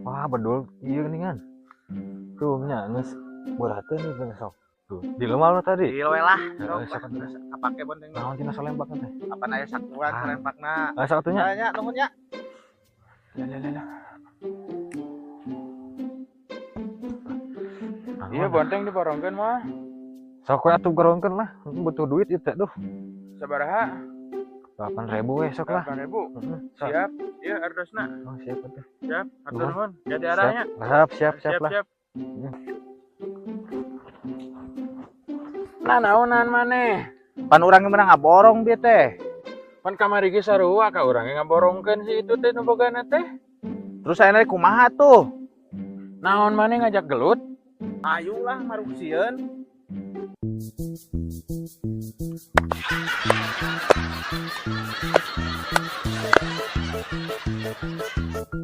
Wah, bedul iya geuningan. Tuh nya geus beurateun nih geus sok. Tuh, di lemah lo tadi. Iya we lah. Heeh, Sok sok lah. Kapake bonteng. naon tina salembak teh? Apa naya sakuran Ah. salempakna. Sok atuh nya. Nya nuhun nya. Lah. Iya bonteng diborongkeun mah. Sok we atuh gorongkeun lah, butuh duit ieu teh duh. Sabaraha? 8.000 we sok lah. 8.000. Heeh, sok. Siap. Iya ardosna. Oh, siap atuh. Siap. Atur Nuhun. nuhun. Jadi arahnya. Siap lah. Siap. Nah, naonan maneh? Pan urang menang ngaborong dia teh. Pan kamari ge sarua ka urang ngaborongkeun si itu teh nu bogana teh. Terus saya naik kumaha tuh? Naon maneh ngajak gelut? Ayolah marusieun.